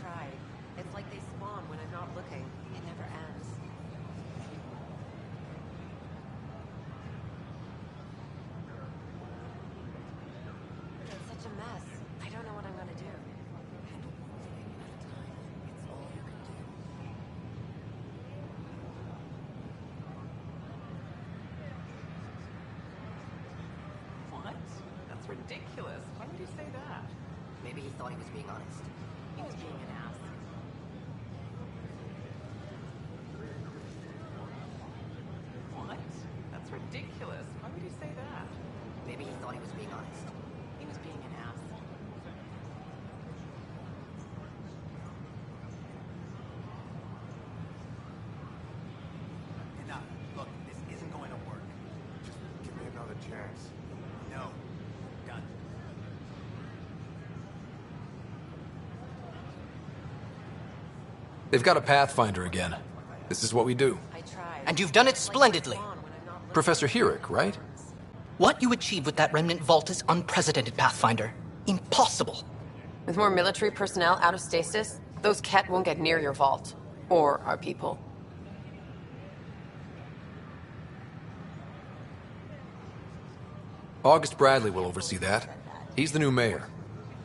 tried. It's like they spawn when I'm not looking. It never ends. It's such a mess. I don't know what I'm gonna do. What? That's ridiculous. Why would you say that? Maybe he thought he was being honest. He was being an ass. What? That's ridiculous. Why would you say that? Maybe he thought he was being honest. He was being an ass. Enough. Look, this isn't going to work. Just give me another chance. No. Done. They've got a Pathfinder again. This is what we do. I tried. And you've done it It's like they splendidly. spawn when I'm not looking. Professor Herrick, right? What you achieved with that remnant vault is unprecedented, Pathfinder. Impossible. With more military personnel out of stasis, those Ket won't get near your vault. Or our people. August Bradley will oversee that. He's the new mayor.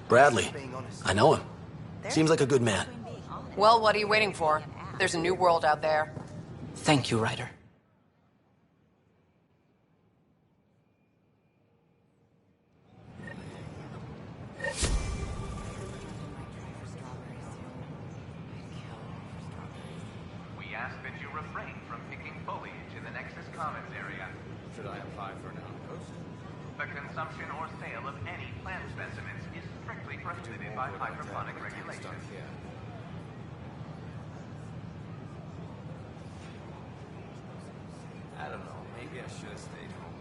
Bradley. I know him. Seems like a good man. Well, what are you waiting for? There's a new world out there. Thank you, Ryder. We ask that you refrain from picking foliage in the Nexus Commons area. Should I apply for an outpost? The consumption or sale of any plant specimens is strictly prohibited by hydroponic regulations. I don't know. Maybe I should have stayed home.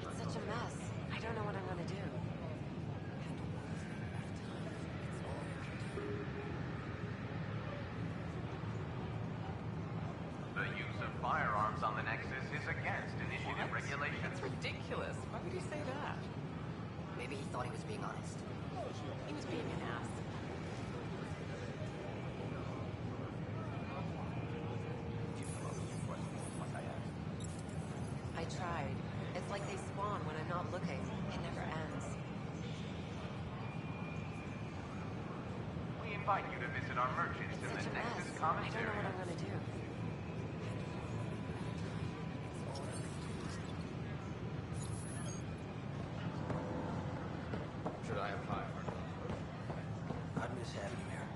It's such a mess. I don't know what I'm gonna do. The use of firearms on the Nexus is against initiative What? regulations. That's ridiculous. Why would you say that? Maybe he thought he was being honest. He was being an ass. I tried. It's like they spawn when I'm not looking. It never ends. We invite you to visit our merchants It's in such the a mess. Nexus I Commons don't know what area. I'm gonna do. Should I apply for an outpost? I'd miss having you here.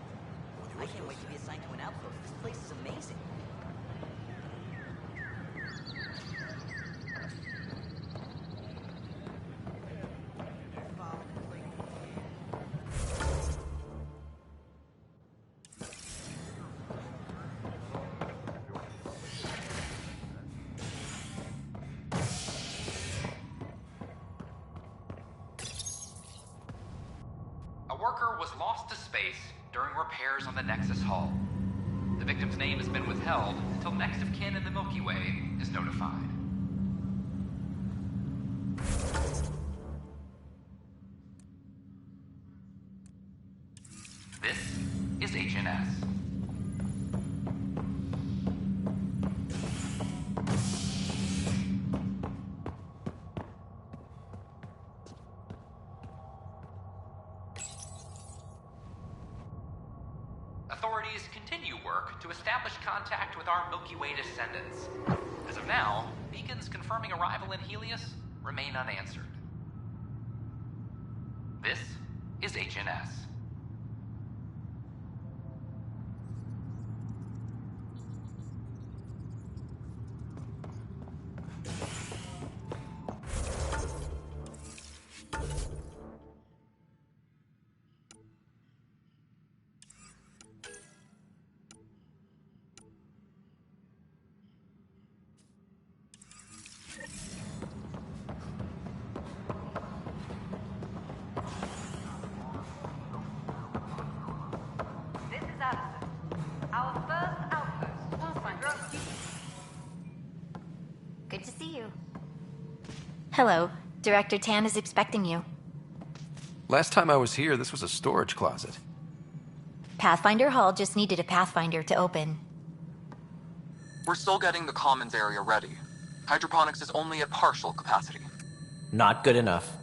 I can't wait to be assigned to an outpost. This place is amazing. A worker was lost to space during repairs on the Nexus Hull. The victim's name has been withheld until next of kin in the Milky Way is notified. This is HNS. Authorities continue work to establish contact with our Milky Way descendants. As of now, beacons confirming arrival in Helios remain unanswered. This is HNS. This is Allison. Our first outpost. Pathfinder. Good to see you. Hello. Director Tan is expecting you. Last time I was here, this was a storage closet. Pathfinder Hall just needed a Pathfinder to open. We're still getting the commons area ready. Hydroponics is only at partial capacity. Not good enough.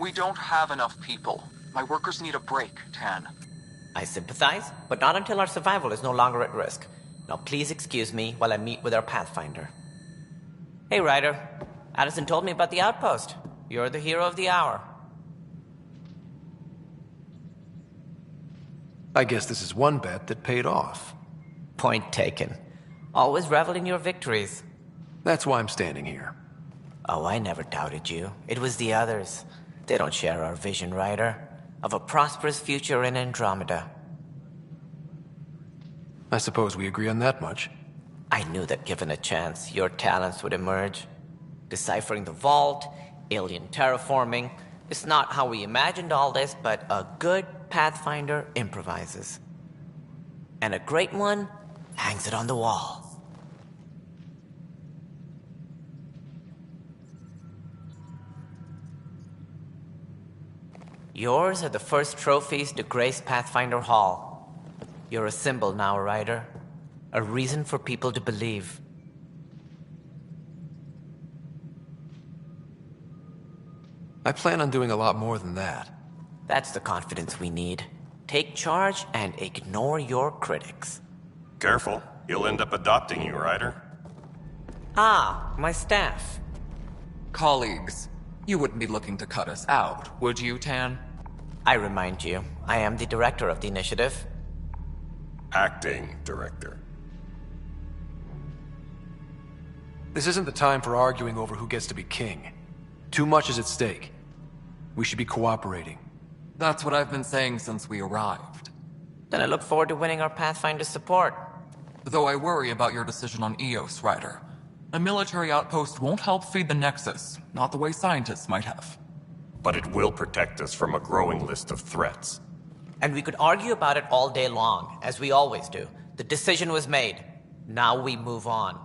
We don't have enough people. My workers need a break, Tan. I sympathize, but not until our survival is no longer at risk. Now please excuse me while I meet with our Pathfinder. Hey, Ryder. Addison told me about the outpost. You're the hero of the hour. I guess this is one bet that paid off. Point taken. Always revel in your victories. That's why I'm standing here. Oh, I never doubted you. It was the others. They don't share our vision, Ryder, of a prosperous future in Andromeda. I suppose we agree on that much. I knew that given a chance, your talents would emerge. Deciphering the vault, alien terraforming. It's not how we imagined all this, but a good Pathfinder improvises. And a great one hangs it on the wall. Yours are the first trophies to grace Pathfinder Hall. You're a symbol now, Ryder. A reason for people to believe. I plan on doing a lot more than that. That's the confidence we need. Take charge and ignore your critics. Careful. He'll end up adopting you, Ryder. Ah, my staff. Colleagues, you wouldn't be looking to cut us out, would you, Tan? I remind you, I am the director of the initiative. Acting director. This isn't the time for arguing over who gets to be king. Too much is at stake. We should be cooperating. That's what I've been saying since we arrived. Then I look forward to winning our Pathfinder's support. Though I worry about your decision on Eos, Ryder. A military outpost won't help feed the Nexus, not the way scientists might have. But it will protect us from a growing list of threats. And we could argue about it all day long, as we always do. The decision was made. Now we move on.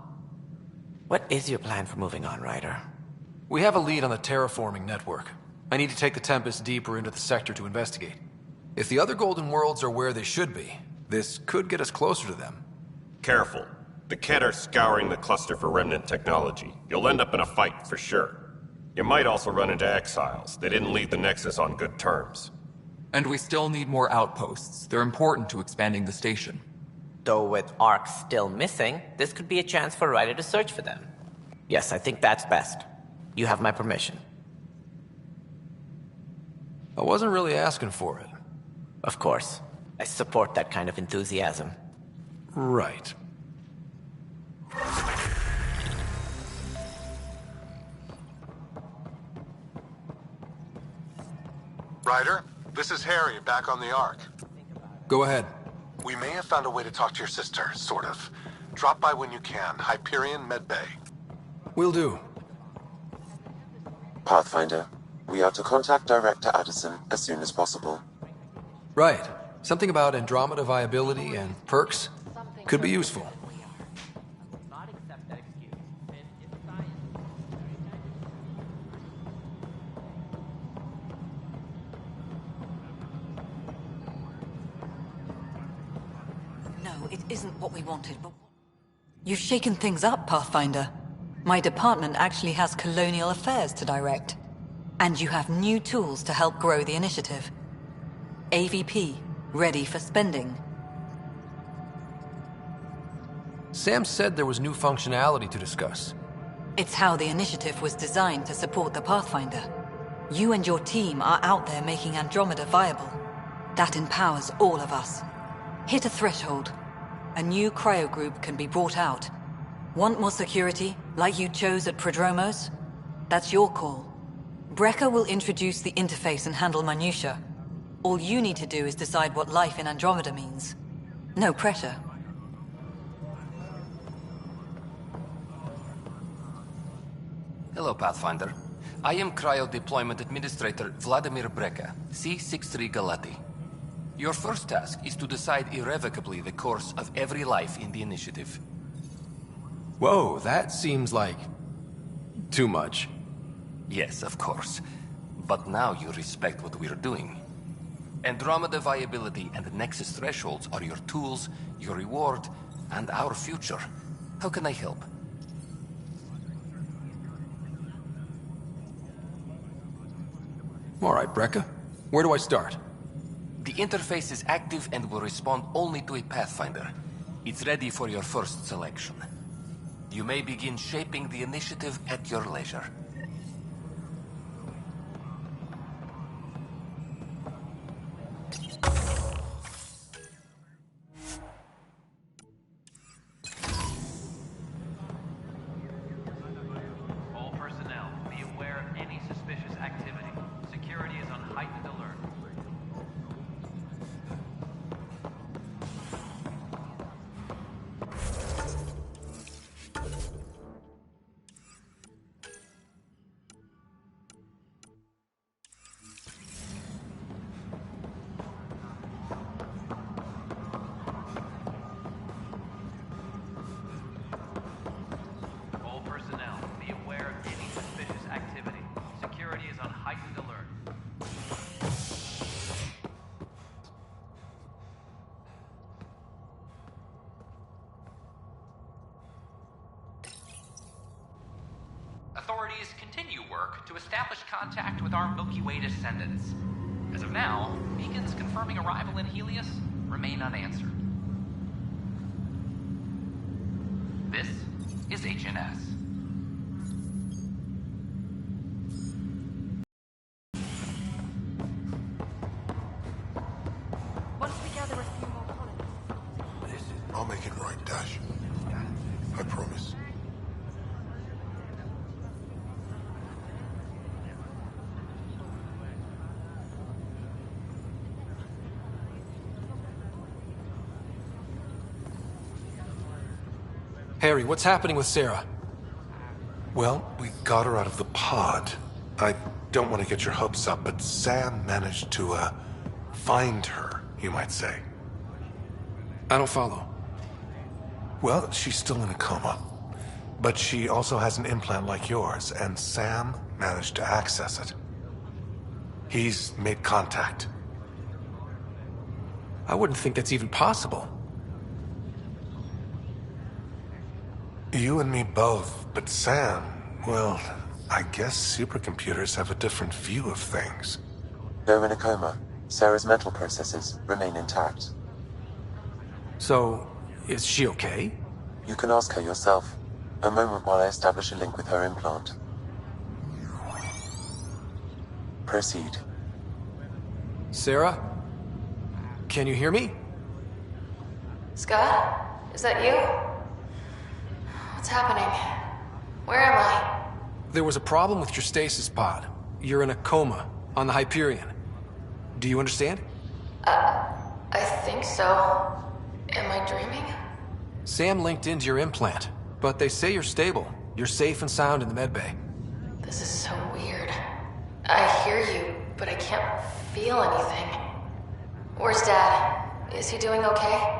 What is your plan for moving on, Ryder? We have a lead on the terraforming network. I need to take the Tempest deeper into the sector to investigate. If the other Golden Worlds are where they should be, this could get us closer to them. Careful. The Kett are scouring the cluster for remnant technology. You'll end up in a fight, for sure. You might also run into exiles. They didn't leave the Nexus on good terms. And we still need more outposts. They're important to expanding the station. Though with Ark still missing, this could be a chance for Ryder to search for them. Yes, I think that's best. You have my permission. I wasn't really asking for it. Of course. I support that kind of enthusiasm. Right. Ryder, this is Harry, back on the Ark. Go ahead. We may have found a way to talk to your sister, sort of. Drop by when you can. Hyperion Medbay. Will do. Pathfinder, we are to contact Director Addison as soon as possible. Right. Something about Andromeda viability and perks could be useful. No, it isn't what we wanted, but... You've shaken things up, Pathfinder. My department actually has colonial affairs to direct. And you have new tools to help grow the initiative. AVP, ready for spending. Sam said there was new functionality to discuss. It's how the initiative was designed to support the Pathfinder. You and your team are out there making Andromeda viable. That empowers all of us. Hit a threshold. A new cryo group can be brought out. Want more security, like you chose at Prodromos? That's your call. Brecker will introduce the interface and handle minutiae. All you need to do is decide what life in Andromeda means. No pressure. Hello, Pathfinder. I am Cryo Deployment Administrator Vladimir Brecker, C-63 Galati. Your first task is to decide irrevocably the course of every life in the initiative. Whoa, that seems like... too much. Yes, of course. but now you respect what we're doing. Andromeda viability and Nexus thresholds are your tools, your reward, and our future. How can I help? All right, Brekka. Where do I start? The interface is active and will respond only to a Pathfinder. It's ready for your first selection. You may begin shaping the initiative at your leisure. All personnel, be aware of any suspicious activity. Security is on heightened alert. All personnel, be aware of any suspicious activity. Security is on heightened alert. Authorities continue work to establish contact with our Milky Way descendants. As of now, beacons confirming arrival in Helios remain unanswered. This is HNS. Once we gather a few more colonists. I'll make it right, Dash. I promise. Harry, what's happening with Sarah? Well, we got her out of the pod. I don't want to get your hopes up, but Sam managed to, find her, you might say. I don't follow. Well, she's still in a coma. But she also has an implant like yours, and Sam managed to access it. He's made contact. I wouldn't think that's even possible. You and me both, but Sam, well, I guess supercomputers have a different view of things. Though in a coma, Sarah's mental processes remain intact. So, is she okay? You can ask her yourself. A moment while I establish a link with her implant. Proceed. Sarah? Can you hear me? Scott? Is that you? What's happening? Where am I? There was a problem with your stasis pod. You're in a coma on the Hyperion. Do you understand? I think so. Am I dreaming? Sam linked into your implant, but they say you're stable. You're safe and sound in the medbay. This is so weird. I hear you, but I can't feel anything. Where's Dad? Is he doing okay?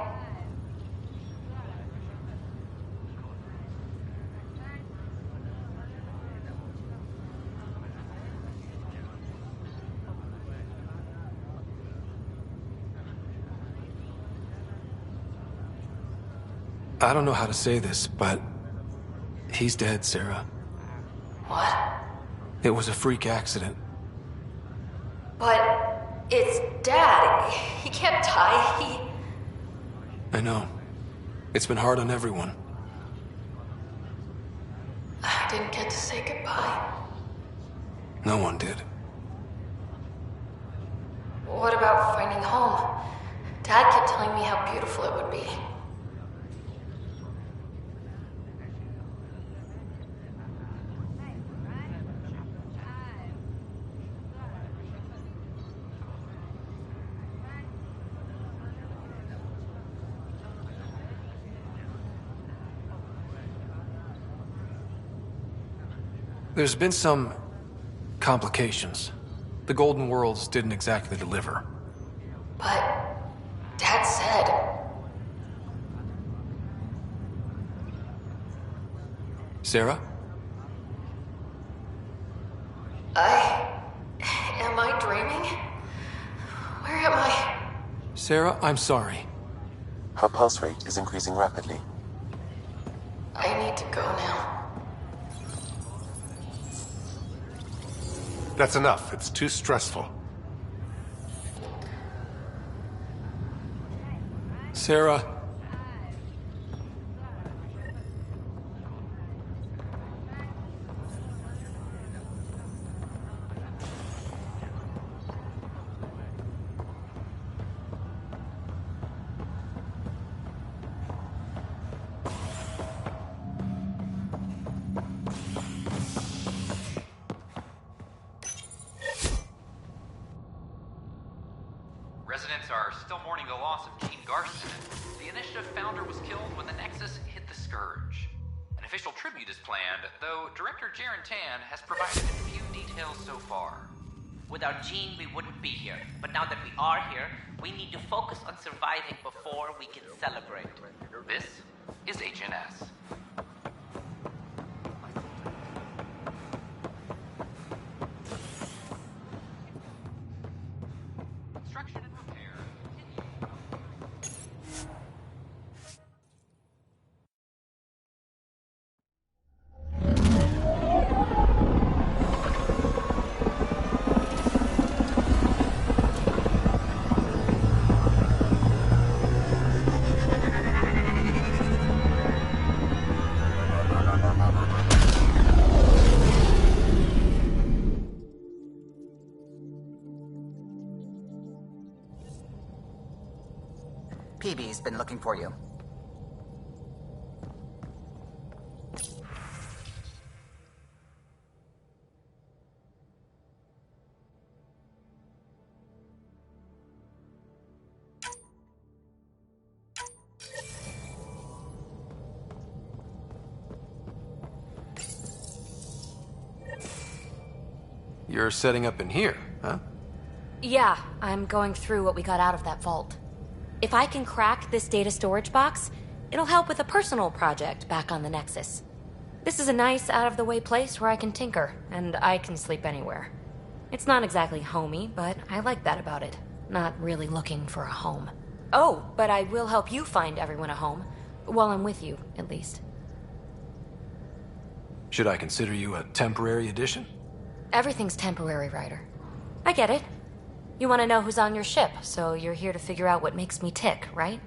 I don't know how to say this, but he's dead, Sarah. What? It was a freak accident. But it's Dad. He can't die. I know. It's been hard on everyone. I didn't get to say goodbye. No one did. What about finding home? Dad kept telling me how beautiful it would be. There's been some complications. The Golden Worlds didn't exactly deliver. But Dad said... Sarah? Sarah, I'm sorry. Her pulse rate is increasing rapidly. I need to go now. That's enough. It's too stressful. Sarah. Residents are still mourning the loss of Gene Garson. The Initiative founder was killed when the Nexus hit the Scourge. An official tribute is planned, though Director Jaren Tan has provided few details so far. Without Gene, we wouldn't be here. But now that we are here, we need to focus on surviving before we can celebrate. This is HNS. Construction and repair continue. PB's been looking for you. You're setting up in here, huh? Yeah, I'm going through what we got out of that vault. If I can crack this data storage box, it'll help with a personal project back on the Nexus. This is a nice, out-of-the-way place where I can tinker, and I can sleep anywhere. It's not exactly homey, but I like that about it. Not really looking for a home. Oh, but I will help you find everyone a home. While I'm with you, at least. Should I consider you a temporary addition? Everything's temporary, Ryder. I get it. You want to know who's on your ship, so you're here to figure out what makes me tick, right?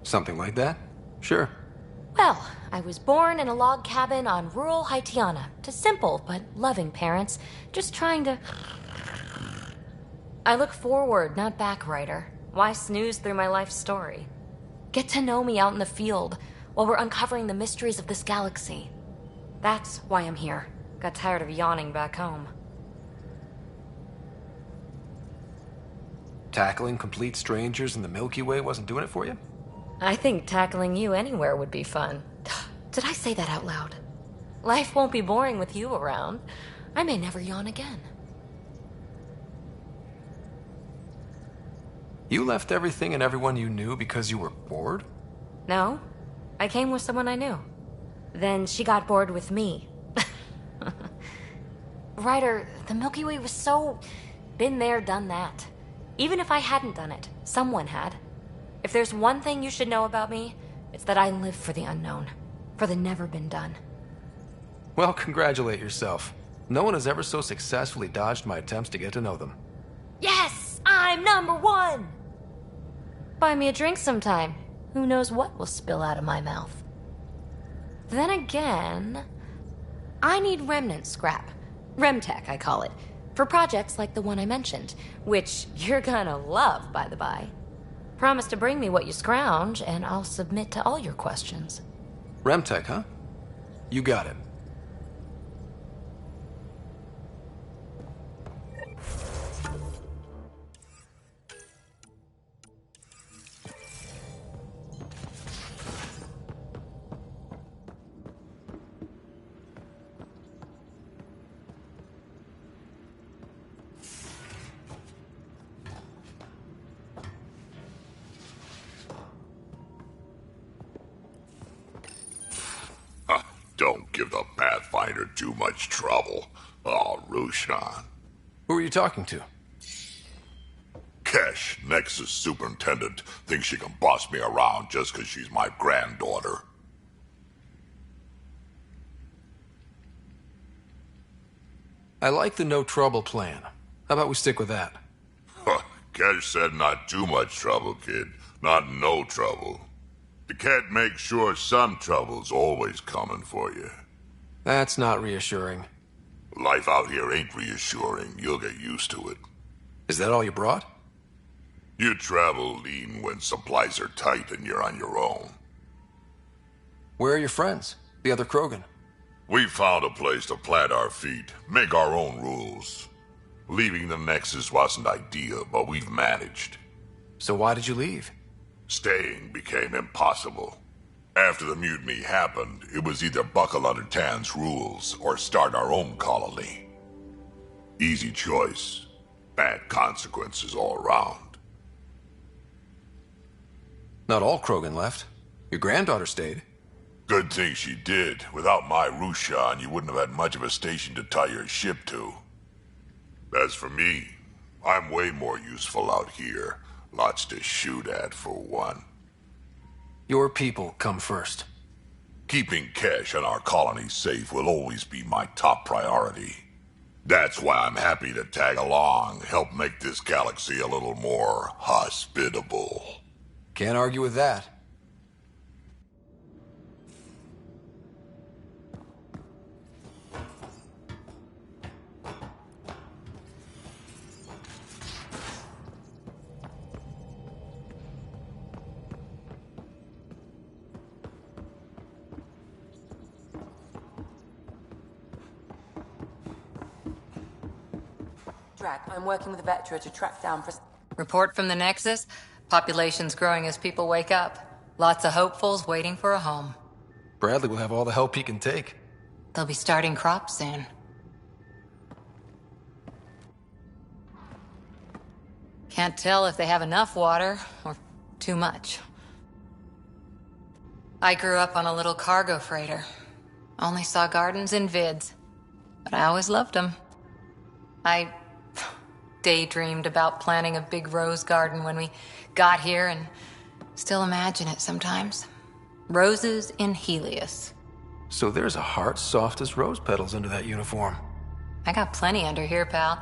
Something like that? Sure. Well, I was born in a log cabin on rural Haitiana to simple but loving parents, just trying to... I look forward, not back, Ryder. Why snooze through my life story? Get to know me out in the field while we're uncovering the mysteries of this galaxy. That's why I'm here. Got tired of yawning back home. Tackling complete strangers in the Milky Way wasn't doing it for you? I think tackling you anywhere would be fun. Did I say that out loud? Life won't be boring with you around. I may never yawn again. You left everything and everyone you knew because you were bored? No. I came with someone I knew. Then she got bored with me. Ryder, the Milky Way was so... been there, done that. Even if I hadn't done it, someone had. If there's one thing you should know about me, it's that I live for the unknown. For the never been done. Well, congratulate yourself. No one has ever so successfully dodged my attempts to get to know them. Yes! I'm #1! Buy me a drink sometime. Who knows what will spill out of my mouth. Then again... I need remnant scrap. Remtech, I call it. For projects like the one I mentioned. Which you're gonna love, by the by. Promise to bring me what you scrounge, and I'll submit to all your questions. Remtech, huh? You got it. Don't give the Pathfinder too much trouble. Oh, Rushan. Who are you talking to? Kesh, Nexus superintendent, thinks she can boss me around just 'cause she's my granddaughter. I like the no trouble plan. How about we stick with that? Kesh said not too much trouble, kid. Not no trouble. The cat makes sure some trouble's always coming for you. That's not reassuring. Life out here ain't reassuring. You'll get used to it. Is that all you brought? You travel lean when supplies are tight and you're on your own. Where are your friends? The other Krogan? We found a place to plant our feet, make our own rules. Leaving the Nexus wasn't ideal, but we've managed. So why did you leave? Staying became impossible. After the mutiny happened, it was either buckle under Tan's rules or start our own colony. Easy choice. Bad consequences all around. Not all Krogan left. Your granddaughter stayed. Good thing she did. Without my Rushan, you wouldn't have had much of a station to tie your ship to. As for me, I'm way more useful out here. Lots to shoot at, for one. Your people come first. Keeping Kesh and our colony safe will always be my top priority. That's why I'm happy to tag along, help make this galaxy a little more hospitable. Can't argue with that. I'm working with Vetra to track down... Report from the Nexus? Population's growing as people wake up. Lots of hopefuls waiting for a home. Bradley will have all the help he can take. They'll be starting crops soon. Can't tell if they have enough water or too much. I grew up on a little cargo freighter. Only saw gardens in vids, but I always loved them. I daydreamed about planting a big rose garden when we got here and still imagine it sometimes. Roses in Helios. So there's a heart soft as rose petals under that uniform. I got plenty under here, pal.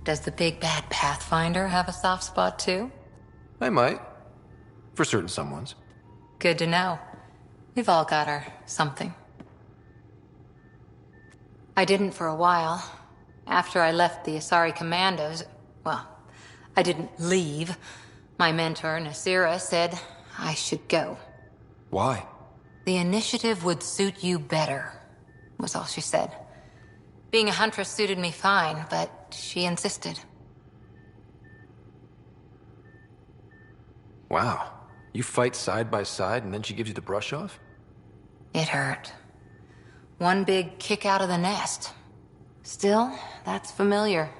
Does the big bad Pathfinder have a soft spot too? I might. For certain someones. Good to know. We've all got our something. I didn't for a while. After I left the Asari Commandos, well, I didn't leave. My mentor, Nasira, said I should go. Why? The initiative would suit you better, was all she said. Being a huntress suited me fine, but she insisted. Wow. You fight side by side and then she gives you the brush off? It hurt. One big kick out of the nest. Still, that's familiar.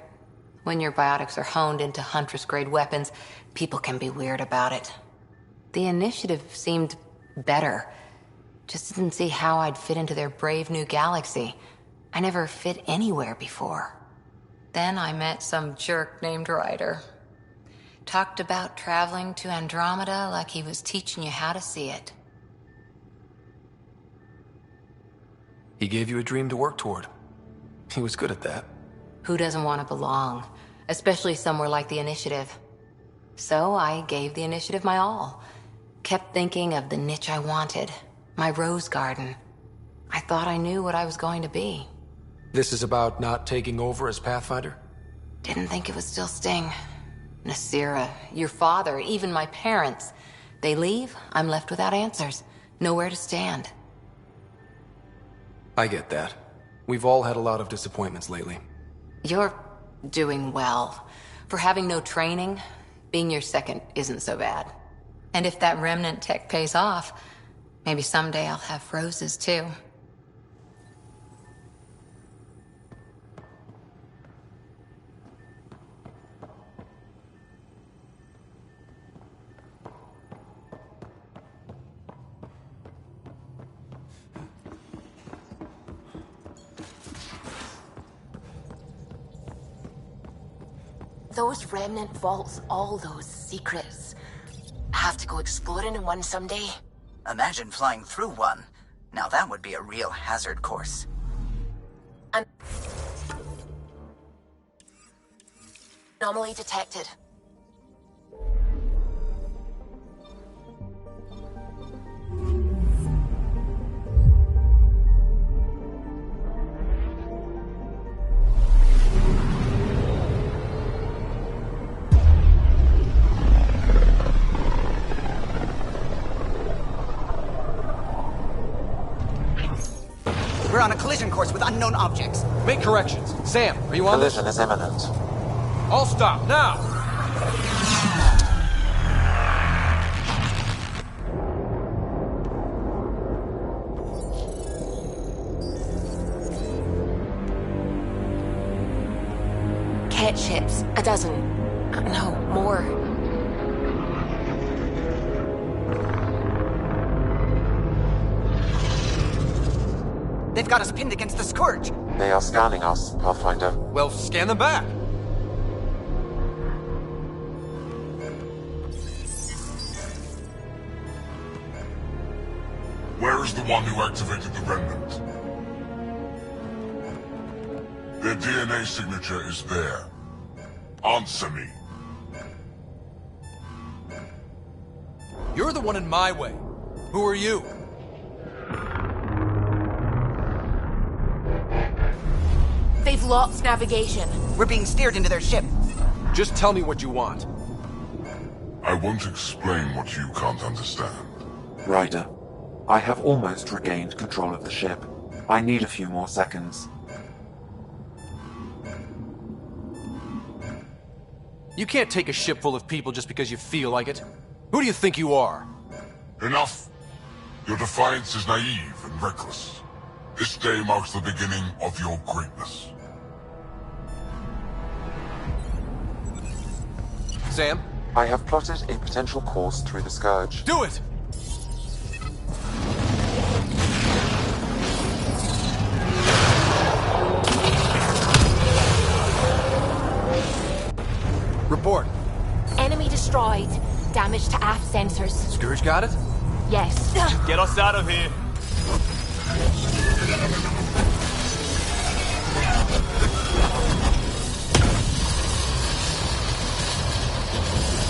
When your biotics are honed into Huntress-grade weapons, people can be weird about it. The initiative seemed better. Just didn't see how I'd fit into their brave new galaxy. I never fit anywhere before. Then I met some jerk named Ryder. Talked about traveling to Andromeda like he was teaching you how to see it. He gave you a dream to work toward. He was good at that. Who doesn't want to belong? Especially somewhere like the Initiative. So I gave the Initiative my all. Kept thinking of the niche I wanted. My rose garden. I thought I knew what I was going to be. This is about not taking over as Pathfinder? Didn't think it would still sting. Nasira, your father, even my parents. They leave, I'm left without answers. Nowhere to stand. I get that. We've all had a lot of disappointments lately. You're doing well. For having no training, being your second isn't so bad. And if that remnant tech pays off, maybe someday I'll have roses too. those remnant vaults, all those secrets. Have to go exploring in one someday? Imagine flying through one. Now that would be a real hazard course. Anomaly detected. We're on a collision course with unknown objects. Make corrections. Sam, are you on this? Collision is imminent. All stop, now! Cat ships. A dozen. No, more. They've got us pinned against the Scourge. They are scanning us, Pathfinder. Well, scan them back. Where is the one who activated the remnant? Their DNA signature is there. Answer me. You're the one in my way. Who are you? They've lost navigation. We're being steered into their ship. Just tell me what you want. I won't explain what you can't understand. Ryder, I have almost regained control of the ship. I need a few more seconds. You can't take a ship full of people just because you feel like it. Who do you think you are? Enough! Your defiance is naive and reckless. This day marks the beginning of your greatness. Sam? I have plotted a potential course through the Scourge. Do it! Report. Enemy destroyed. Damage to aft sensors. Scourge got it? Yes. Get us out of here.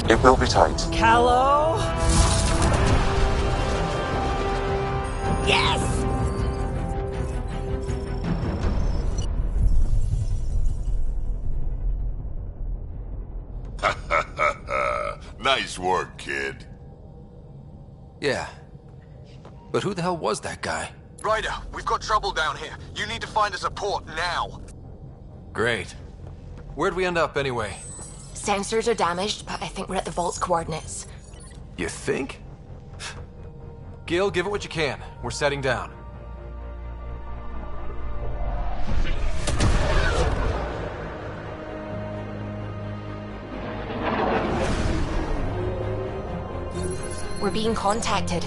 It will be tight. Callow? Yes! Nice work, kid. Yeah. But who the hell was that guy? Ryder, we've got trouble down here. You need to find us a port now. Great. Where'd we end up anyway? Sensors are damaged, but I think we're at the vault's coordinates. You think? Gil, give it what you can. We're setting down. We're being contacted.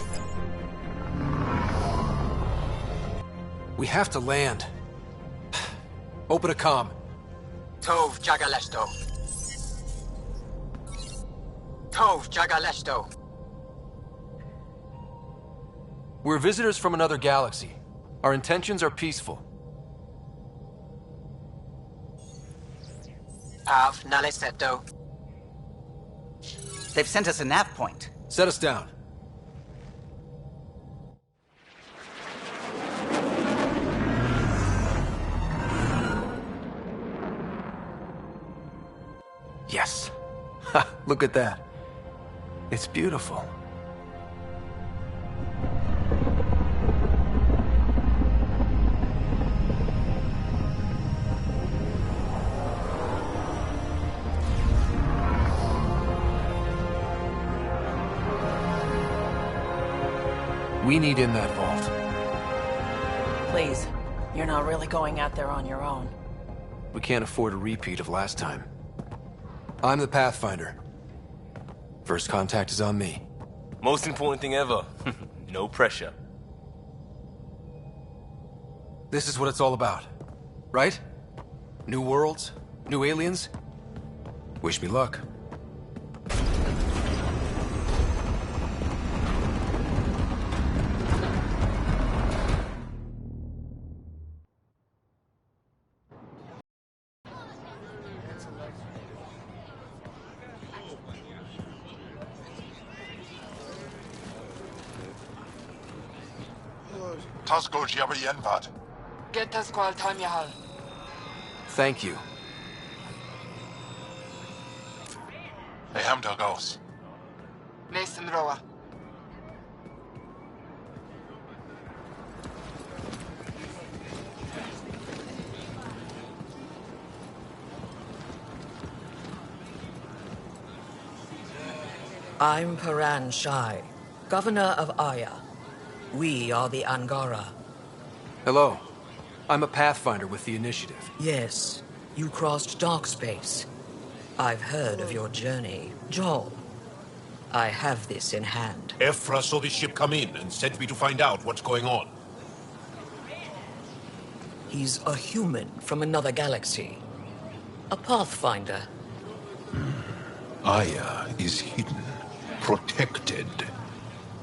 We have to land. Open a comm. Tov Jagalesto. Tov Jagalesto. We're visitors from another galaxy. Our intentions are peaceful. Av Naleseto. They've sent us a nav point. Set us down. Yes. Ha, look at that. It's beautiful. We need in that vault. Please, you're not really going out there on your own. We can't afford a repeat of last time. I'm the Pathfinder. First contact is on me. Most important thing ever. No pressure. This is what it's all about, right? New worlds, new aliens. Wish me luck. Tasco Jiabayenvat. Get Tasqual Tamyahal. Thank you. Hamda Gauss. Mason Roa. I'm Paran Shai, Governor of Aya. We are the Angara. Hello. I'm a Pathfinder with the Initiative. Yes, you crossed dark space. I've heard of your journey, Joel. I have this in hand. Ephra saw this ship come in and sent me to find out what's going on. He's a human from another galaxy. A Pathfinder. Aya is hidden, protected.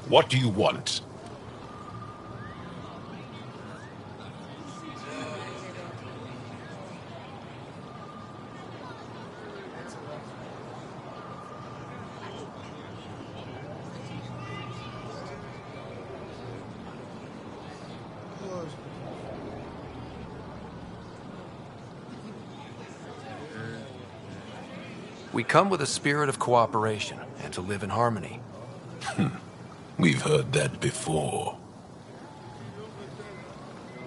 What do you want? We come with a spirit of cooperation and to live in harmony. We've heard that before.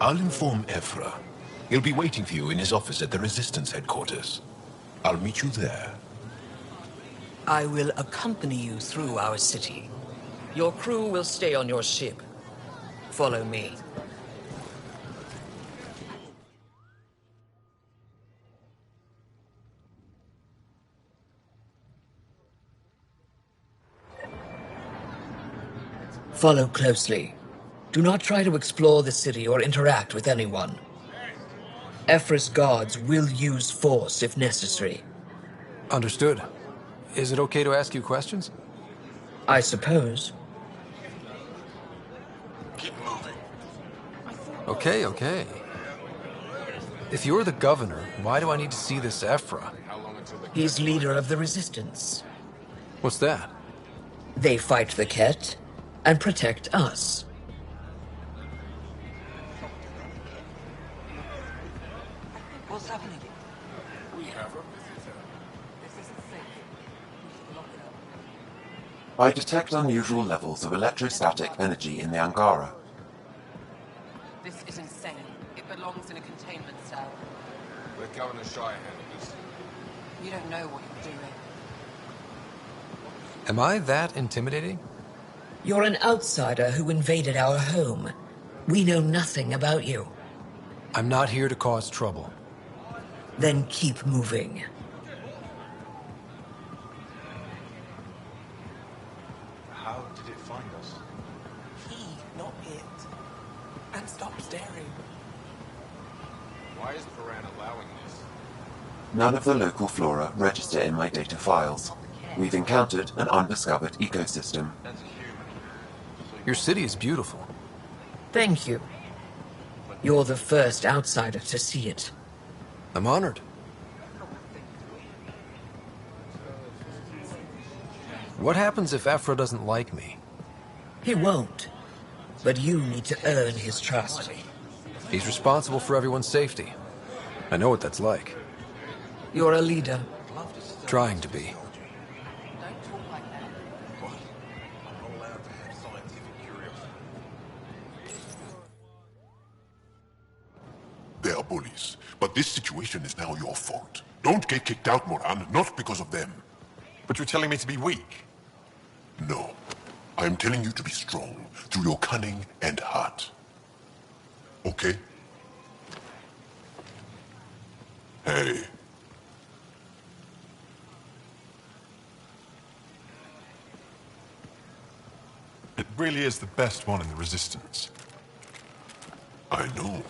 I'll inform Ephra. He'll be waiting for you in his office at the Resistance headquarters. I'll meet you there. I will accompany you through our city. Your crew will stay on your ship. Follow me. Follow closely. Do not try to explore the city or interact with anyone. Ephra's guards will use force if necessary. Understood. Is it okay to ask you questions? I suppose. Keep moving. Okay. If you're the governor, why do I need to see this Ephra? He's leader of the Resistance. What's that? They fight the Ket and protect us. What's happening? We have a visitor. This isn't safe. We should lock it up. I detect unusual levels of electrostatic energy in the Angara. This is insane. It belongs in a containment cell. Let Governor Shire handle this. You don't know what you're doing. Am I that intimidating? You're an outsider who invaded our home. We know nothing about you. I'm not here to cause trouble. Then keep moving. How did it find us? He, not it. And stop staring. Why is Paran allowing this? None of the local flora register in my data files. We've encountered an undiscovered ecosystem. Your city is beautiful. Thank you. You're the first outsider to see it. I'm honored. What happens if Ephra doesn't like me? He won't. But you need to earn his trust. He's responsible for everyone's safety. I know what that's like. You're a leader. Trying to be. They are bullies, but this situation is now your fault. Don't get kicked out, Moran, not because of them. But you're telling me to be weak? No. I'm telling you to be strong through your cunning and heart. Okay? Hey. It really is the best one in the Resistance. I know. It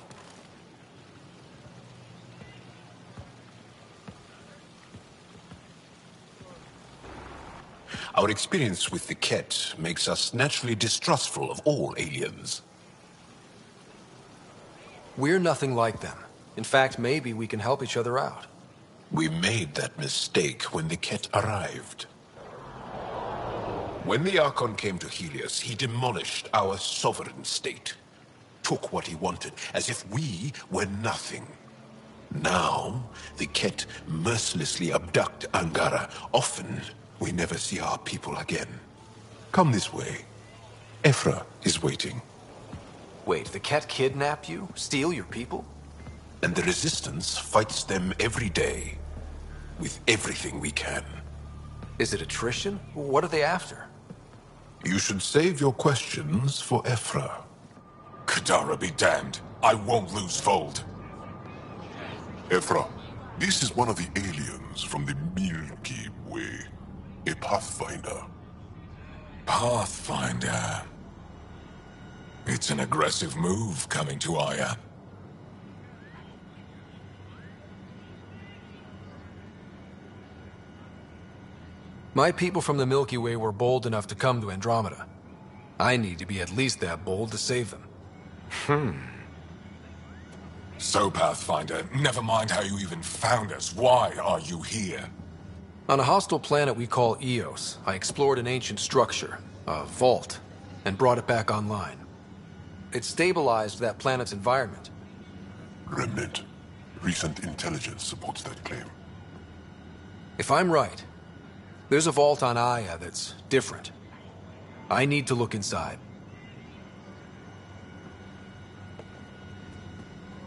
Our experience with the Ket makes us naturally distrustful of all aliens. We're nothing like them. In fact, maybe we can help each other out. We made that mistake when the Ket arrived. When the Archon came to Helios, he demolished our sovereign state. Took what he wanted, as if we were nothing. Now, the Ket mercilessly abduct Angara. Often, we never see our people again. Come this way. Ephra is waiting. Wait, the Ket kidnap you? Steal your people? And the Resistance fights them every day. With everything we can. Is it attrition? What are they after? You should save your questions for Ephra. Kadara be damned. I won't lose Fold. Ephra, this is one of the aliens from the Milky Way. A Pathfinder. Pathfinder. It's an aggressive move coming to Aya. My people from the Milky Way were bold enough to come to Andromeda. I need to be at least that bold to save them. So, Pathfinder, never mind how you even found us. Why are you here? On a hostile planet we call Eos, I explored an ancient structure, a vault, and brought it back online. It stabilized that planet's environment. Remnant. Recent intelligence supports that claim. If I'm right, there's a vault on Aya that's different. I need to look inside.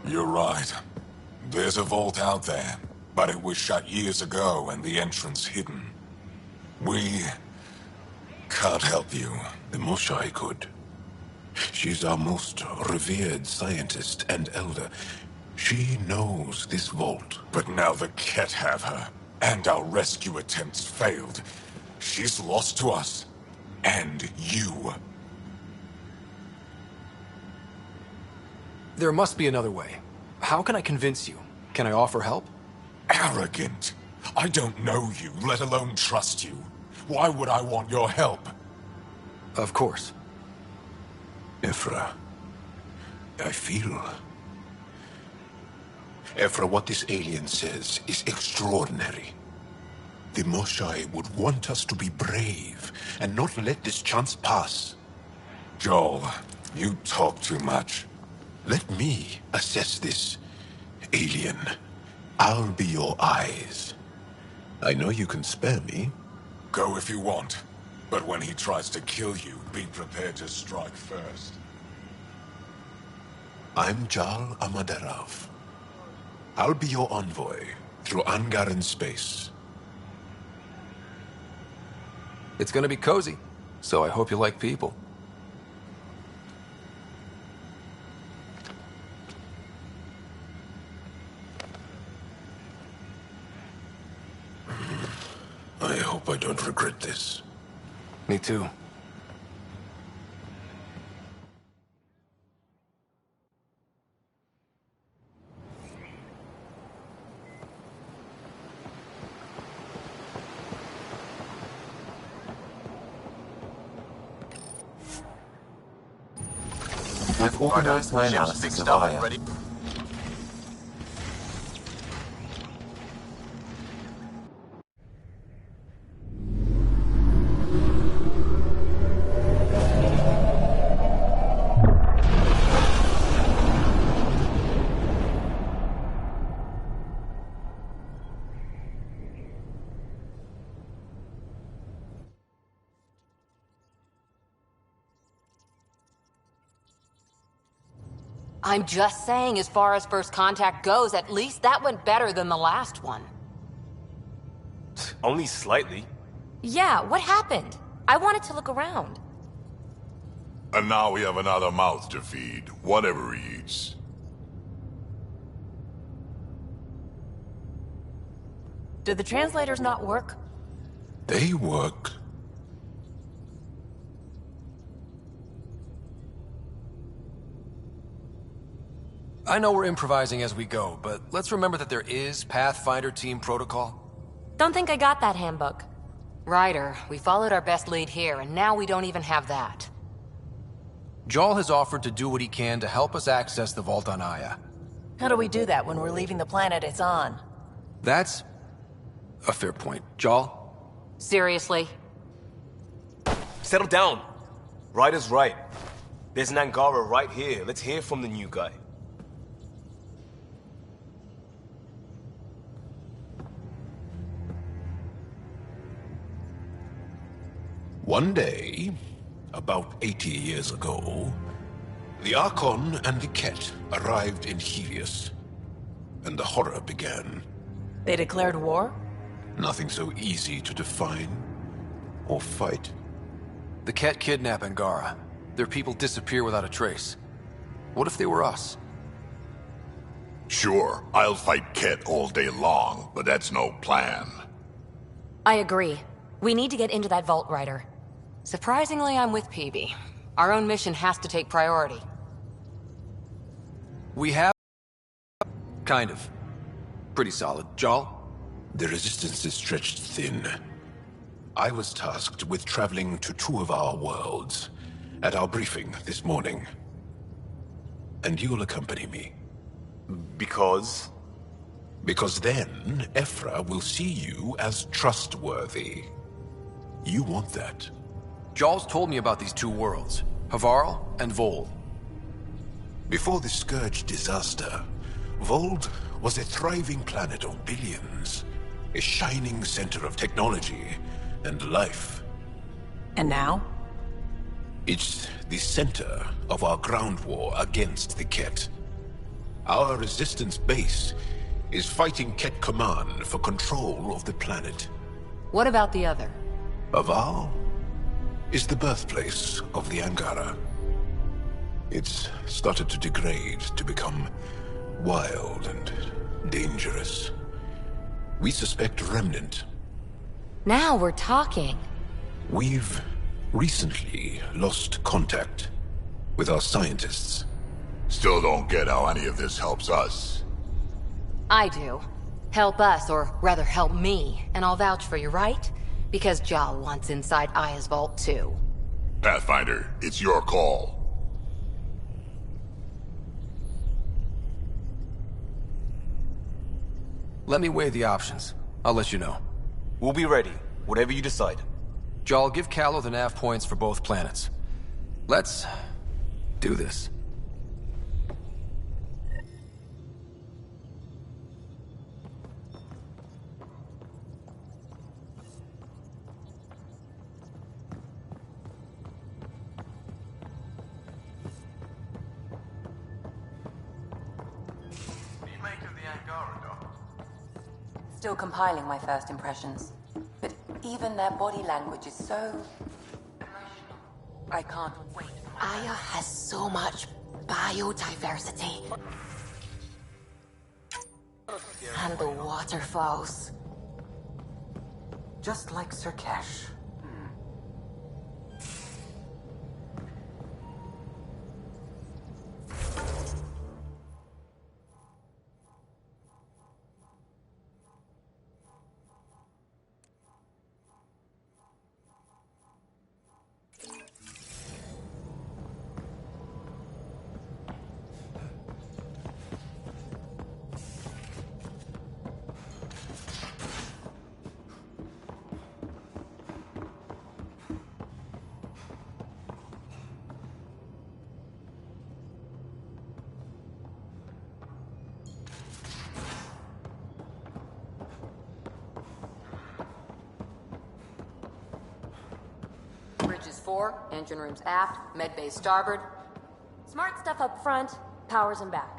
You're right. There's a vault out there, but it was shut years ago and the entrance hidden. We can't help you. The Moshai could. She's our most revered scientist and elder. She knows this vault. But now the Ket have her, and our rescue attempts failed. She's lost to us. And you. There must be another way. How can I convince you? Can I offer help? Arrogant. I don't know you, let alone trust you. Why would I want your help? Of course. Ephra, I feel... Ephra, what this alien says is extraordinary. The Moshai would want us to be brave and not let this chance pass. Joel, you talk too much. Let me assess this, alien. I'll be your eyes. I know you can spare me. Go if you want. But when he tries to kill you, be prepared to strike first. I'm Jal Amaderav. I'll be your envoy through Angaran space. It's gonna be cozy, so I hope you like people. I hope I don't regret this. Me too. I've organized my analysis of Aya. I'm just saying, as far as first contact goes, at least that went better than the last one. Only slightly. Yeah, what happened? I wanted to look around. And now we have another mouth to feed, whatever he eats. Did the translators not work? They work. I know we're improvising as we go, but let's remember that there is Pathfinder team protocol. Don't think I got that handbook. Ryder, we followed our best lead here, and now we don't even have that. Jarl has offered to do what he can to help us access the vault on Aya. How do we do that when we're leaving the planet it's on? That's a fair point. Jarl? Seriously? Settle down. Ryder's right. There's an Angara right here. Let's hear from the new guy. One day, about 80 years ago, the Archon and the Ket arrived in Helios, and the horror began. They declared war? Nothing so easy to define or fight. The Ket kidnap Angara. Their people disappear without a trace. What if they were us? Sure, I'll fight Ket all day long, but that's no plan. I agree. We need to get into that vault, Ryder. Surprisingly, I'm with PB. Our own mission has to take priority. We have... kind of. Pretty solid. Jarl? The resistance is stretched thin. I was tasked with traveling to two of our worlds at our briefing this morning. And you'll accompany me. Because? Because then, Ephra will see you as trustworthy. You want that. Jarl's told me about these two worlds, Havarl and Vold. Before the Scourge disaster, Vold was a thriving planet of billions. A shining center of technology and life. And now? It's the center of our ground war against the Ket. Our resistance base is fighting Ket Command for control of the planet. What about the other? Havarl is the birthplace of the Angara. It's started to degrade, to become wild and dangerous. We suspect Remnant. Now we're talking. We've recently lost contact with our scientists. Still don't get how any of this helps us. I do. Help us, or rather help me, and I'll vouch for you, right? Because Jarl wants inside Aya's vault too. Pathfinder, it's your call. Let me weigh the options. I'll let you know. We'll be ready, whatever you decide. Jarl, give Callow the nav points for both planets. Let's do this. Still compiling my first impressions. But even their body language is so emotional. I can't wait. Aya has so much biodiversity. And the waterfalls. Just like Sirkesh. Bridges 4, engine rooms aft, med bay starboard. Smart stuff up front, powers in back.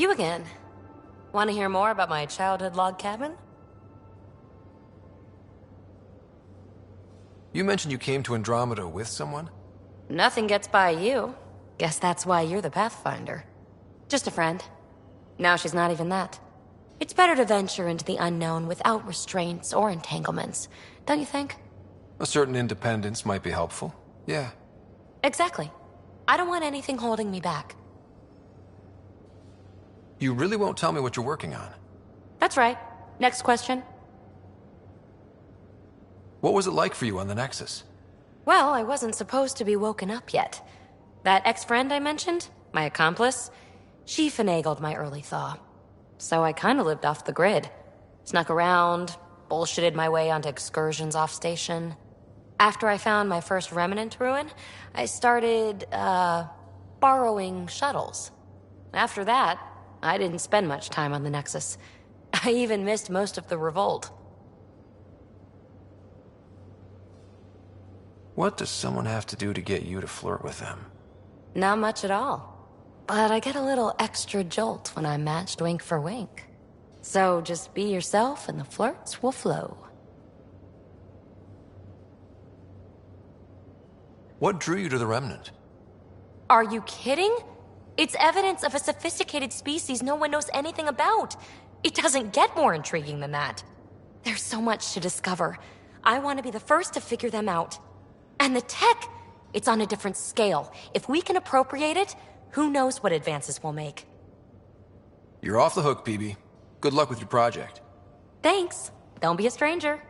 You again. Want to hear more about my childhood log cabin? You mentioned you came to Andromeda with someone? Nothing gets by you. Guess that's why you're the Pathfinder. Just a friend. Now she's not even that. It's better to venture into the unknown without restraints or entanglements, don't you think? A certain independence might be helpful. Yeah. Exactly. I don't want anything holding me back. You really won't tell me what you're working on? That's right. Next question. What was it like for you on the Nexus? Well, I wasn't supposed to be woken up yet. That ex-friend I mentioned, my accomplice, she finagled my early thaw. So I kinda lived off the grid. Snuck around, bullshitted my way onto excursions off station. After I found my first remnant ruin, I started, borrowing shuttles. After that, I didn't spend much time on the Nexus. I even missed most of the revolt. What does someone have to do to get you to flirt with them? Not much at all. But I get a little extra jolt when I'm matched wink for wink. So just be yourself and the flirts will flow. What drew you to the Remnant? Are you kidding? It's evidence of a sophisticated species no one knows anything about. It doesn't get more intriguing than that. There's so much to discover. I want to be the first to figure them out. And the tech, it's on a different scale. If we can appropriate it, who knows what advances we'll make. You're off the hook, PB. Good luck with your project. Thanks. Don't be a stranger.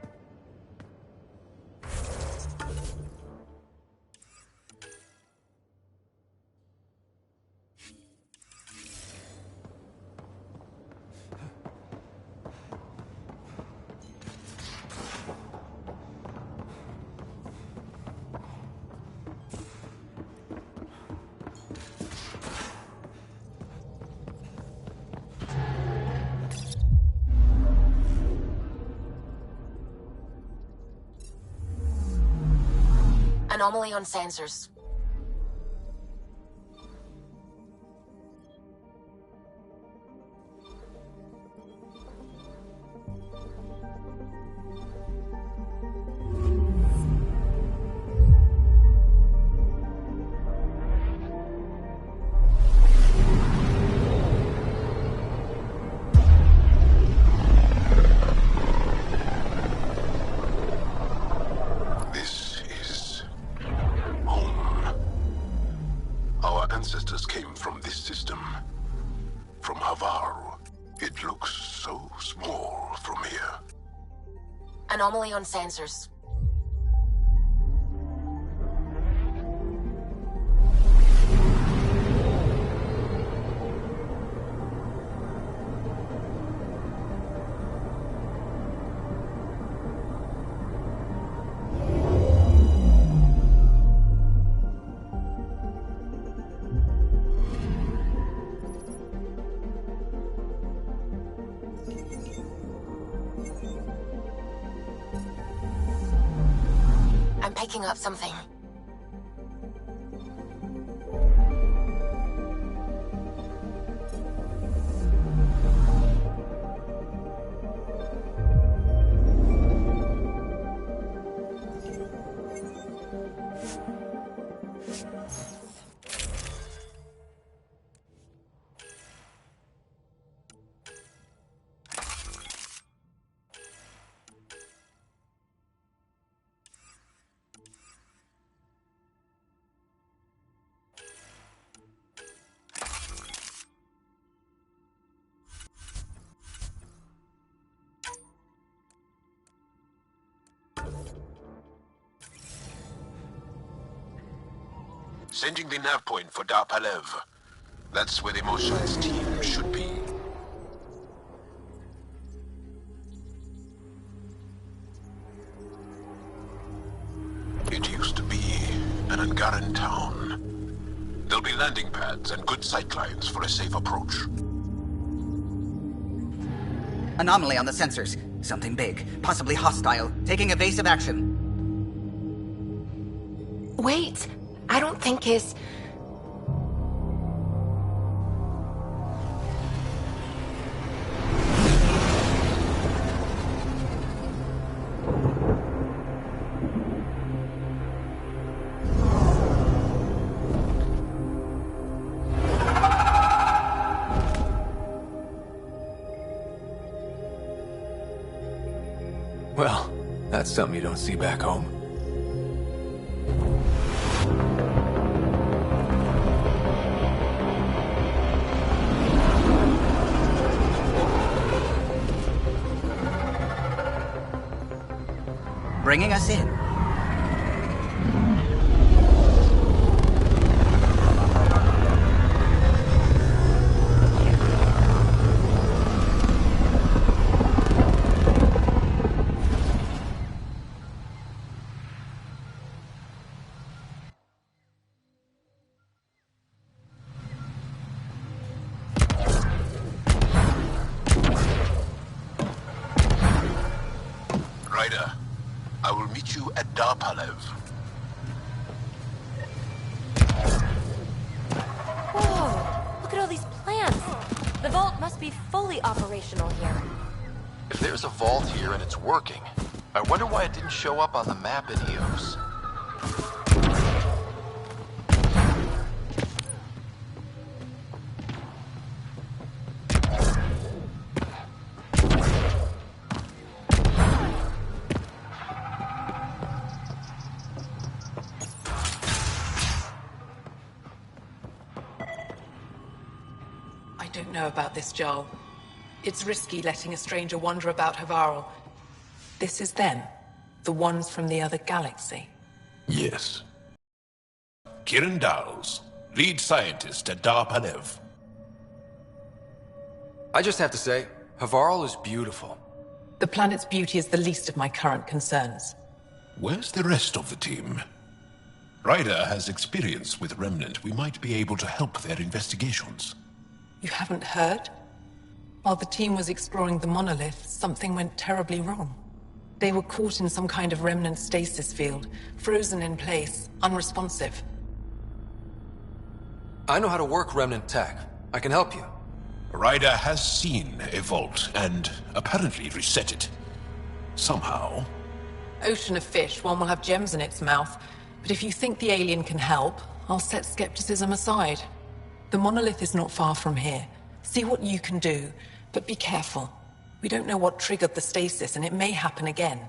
Anomaly on sensors. Ancestors came from this system. From Havaru. It looks so small from here. Anomaly on sensors. I'm picking up something. Sending the nav point for Dar Palev. That's where the Mosha's team should be. It used to be an Angaran town. There'll be landing pads and good sightlines for a safe approach. Anomaly on the sensors. Something big, possibly hostile, taking evasive action. Wait, I don't think his... Well, that's something you don't see back home. Bringing us in. Ryder, I will meet you at Darpalev. Whoa! Look at all these plants! The vault must be fully operational here. If there's a vault here and it's working, I wonder why it didn't show up on the map in EOS. I don't know about this, Joel. It's risky letting a stranger wander about Havarl. This is them, the ones from the other galaxy. Yes. Kiran Dowles, lead scientist at Darpalev. I just have to say, Havarl is beautiful. The planet's beauty is the least of my current concerns. Where's the rest of the team? Ryder has experience with Remnant. We might be able to help their investigations. You haven't heard? While the team was exploring the monolith, something went terribly wrong. They were caught in some kind of remnant stasis field, frozen in place, unresponsive. I know how to work remnant tech. I can help you. Ryder has seen a vault and apparently reset it. Somehow. Ocean of fish, one will have gems in its mouth. But if you think the alien can help, I'll set skepticism aside. The monolith is not far from here. See what you can do, but be careful. We don't know what triggered the stasis, and it may happen again.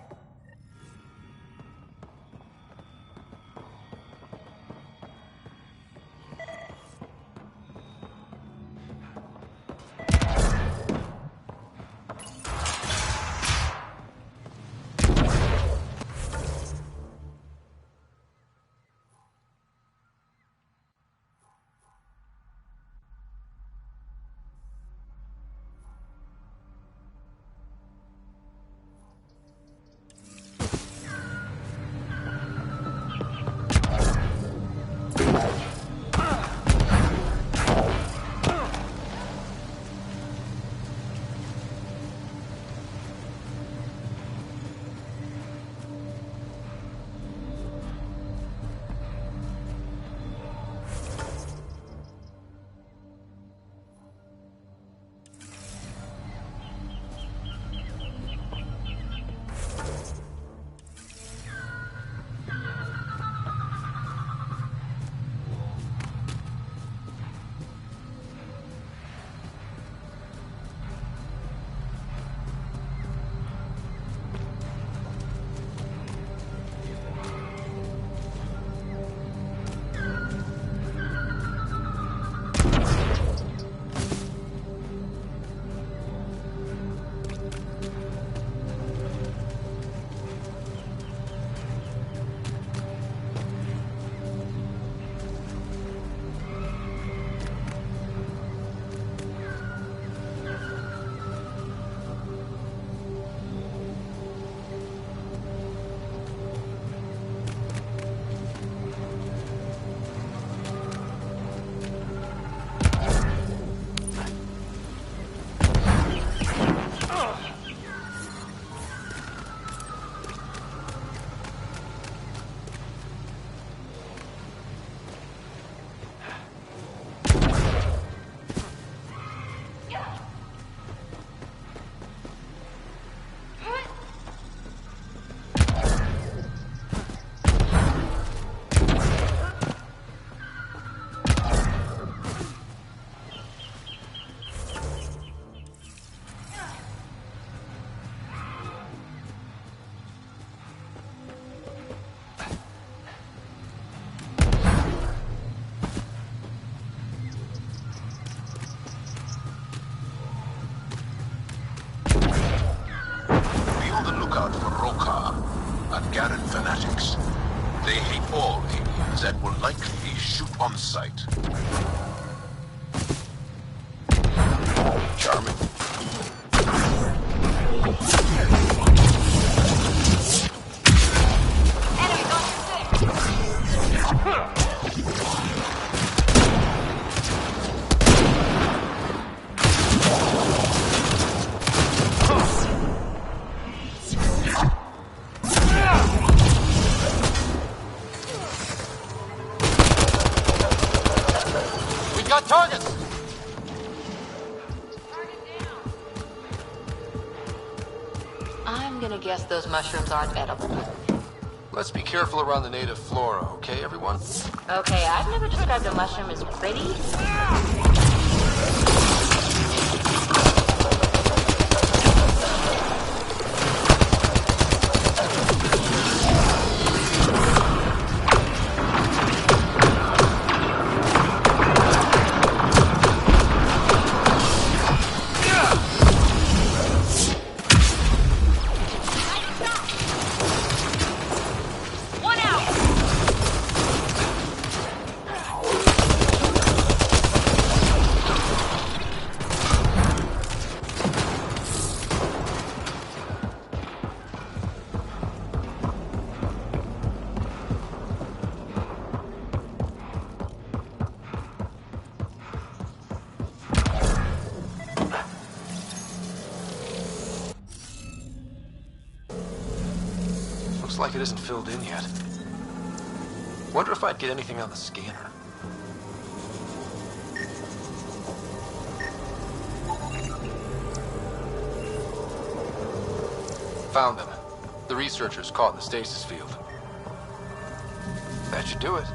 out for Rokar and Garen fanatics. They hate all aliens and will likely shoot on sight. Charming. Targets! I'm gonna guess those mushrooms aren't edible. Let's be careful around the native flora, okay, everyone? Okay, I've never described a mushroom as pretty. Looks like it isn't filled in yet. Wonder if I'd get anything on the scanner. Found them. The researchers caught in the stasis field. That should do it.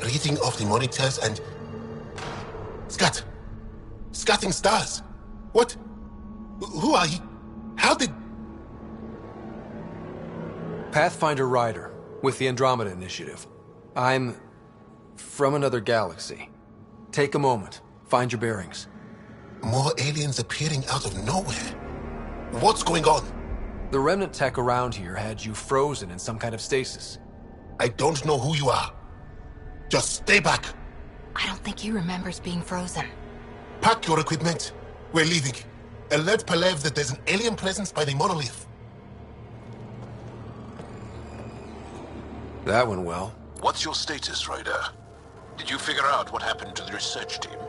Reading of the monitors and... Scatting stars. What? Who are you? How did... Pathfinder Ryder, with the Andromeda Initiative. I'm... from another galaxy. Take a moment. Find your bearings. More aliens appearing out of nowhere. What's going on? The remnant tech around here had you frozen in some kind of stasis. I don't know who you are. Just stay back. I don't think he remembers being frozen. Pack your equipment. We're leaving. Alert Palev that there's an alien presence by the monolith. That went well. What's your status, Ryder? Did you figure out what happened to the research team?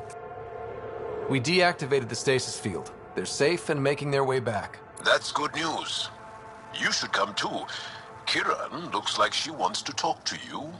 We deactivated the stasis field. They're safe and making their way back. That's good news. You should come too. Kiran looks like she wants to talk to you.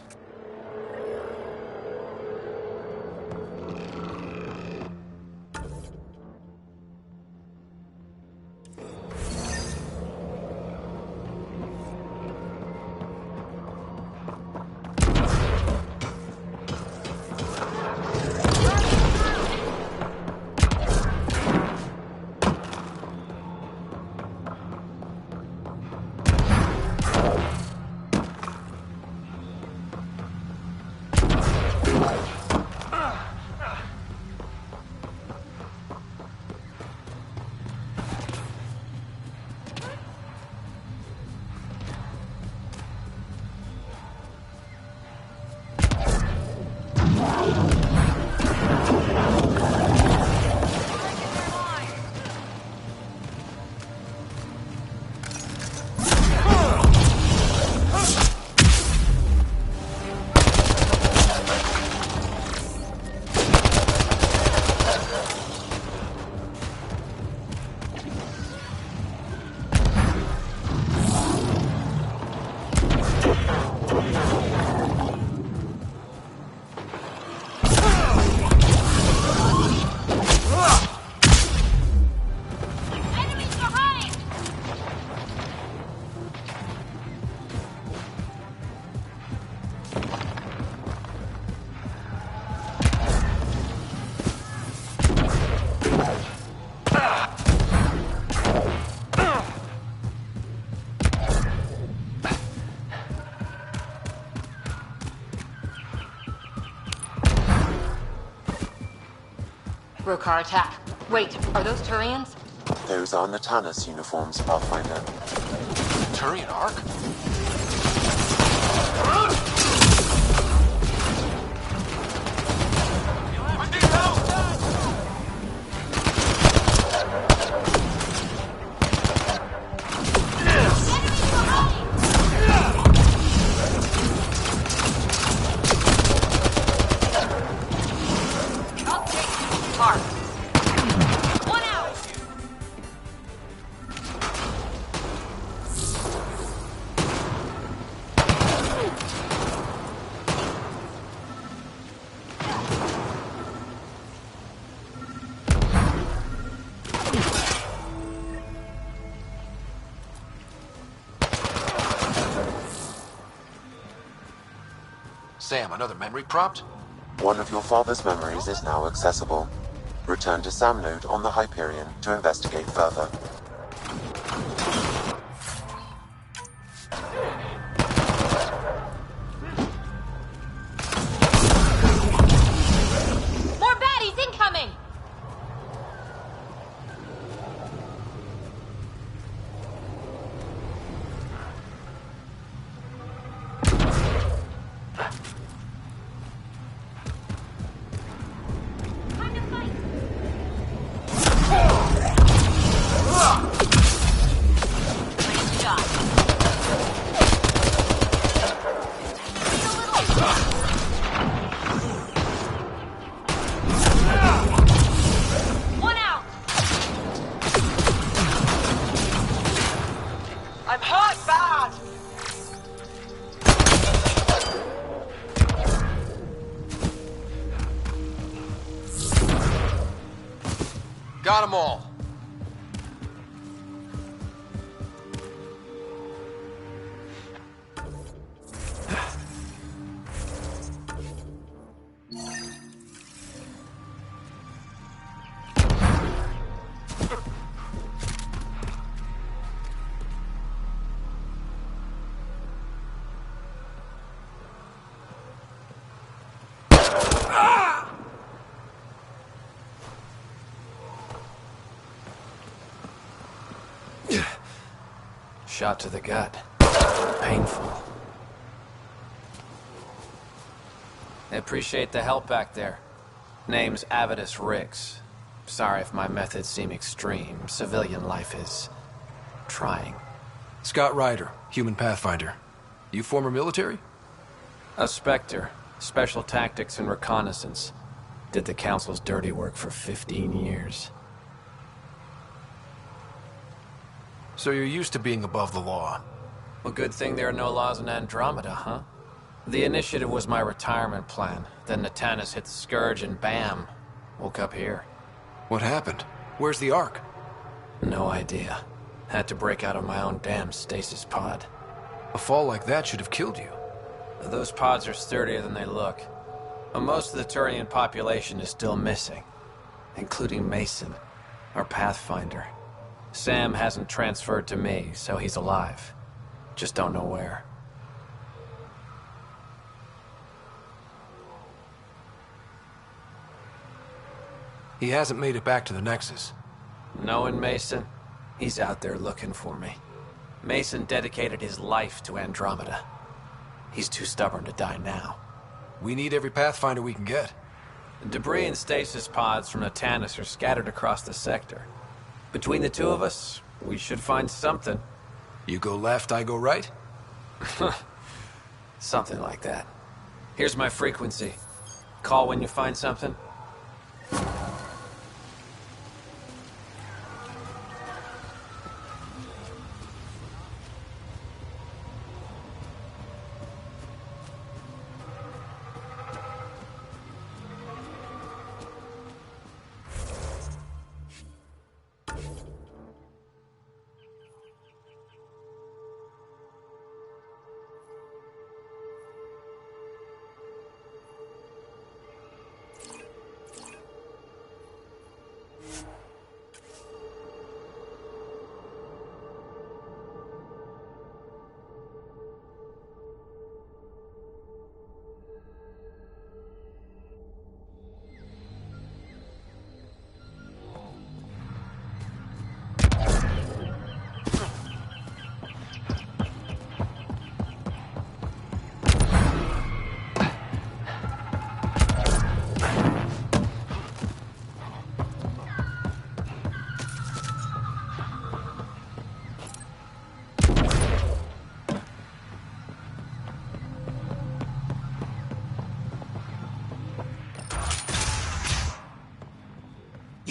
Brokar attack. Wait, are those Turians? Those are Natanus uniforms, Pathfinder. Turian Ark? Sam, another memory prompt? One of your father's memories is now accessible. Return to Sam Node on the Hyperion to investigate further. More baddies incoming! One out! I'm hurt bad! Got them all. Shot to the gut. Painful. I appreciate the help back there. Name's Avidus Rix. Sorry if my methods seem extreme. Civilian life is trying. Scott Ryder, human pathfinder. You former military? A Spectre. Special tactics and reconnaissance. Did the Council's dirty work for 15 years. So you're used to being above the law. Well, good thing there are no laws in Andromeda, huh? The initiative was my retirement plan. Then Natanus hit the Scourge and bam, woke up here. What happened? Where's the Ark? No idea. Had to break out of my own damn stasis pod. A fall like that should have killed you. Those pods are sturdier than they look. But most of the Turian population is still missing. Including Mason, our Pathfinder. Sam hasn't transferred to me, so he's alive. Just don't know where. He hasn't made it back to the Nexus. Knowing Mason, he's out there looking for me. Mason dedicated his life to Andromeda. He's too stubborn to die now. We need every Pathfinder we can get. Debris and stasis pods from Natanus are scattered across the sector. Between the two of us, we should find something. You go left, I go right? Something like that. Here's my frequency. Call when you find something.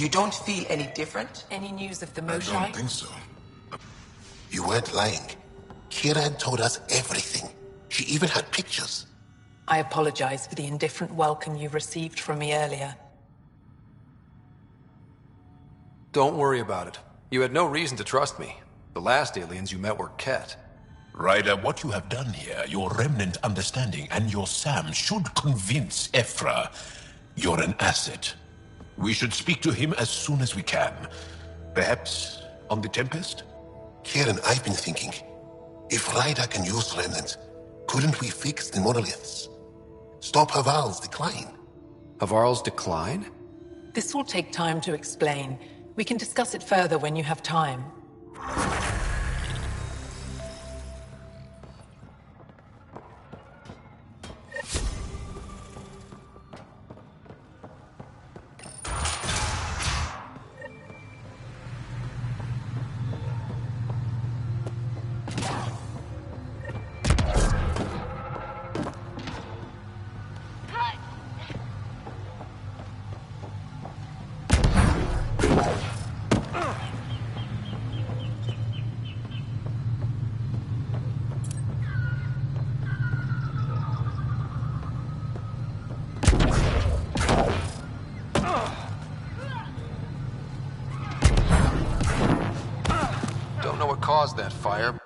You don't feel any different? Any news of the I Moshae? don't think so. You weren't lying. Kira had told us everything. She even had pictures. I apologize for the indifferent welcome you received from me earlier. Don't worry about it. You had no reason to trust me. The last aliens you met were Ket. Ryder, what you have done here, your remnant understanding and your Sam should convince Ephra you're an asset. We should speak to him as soon as we can. Perhaps on the Tempest? Kieran, I've been thinking. If Ryder can use remnants, couldn't we fix the monoliths? Stop Haval's decline? Havarl's decline? This will take time to explain. We can discuss it further when you have time. Don't know what caused that fire,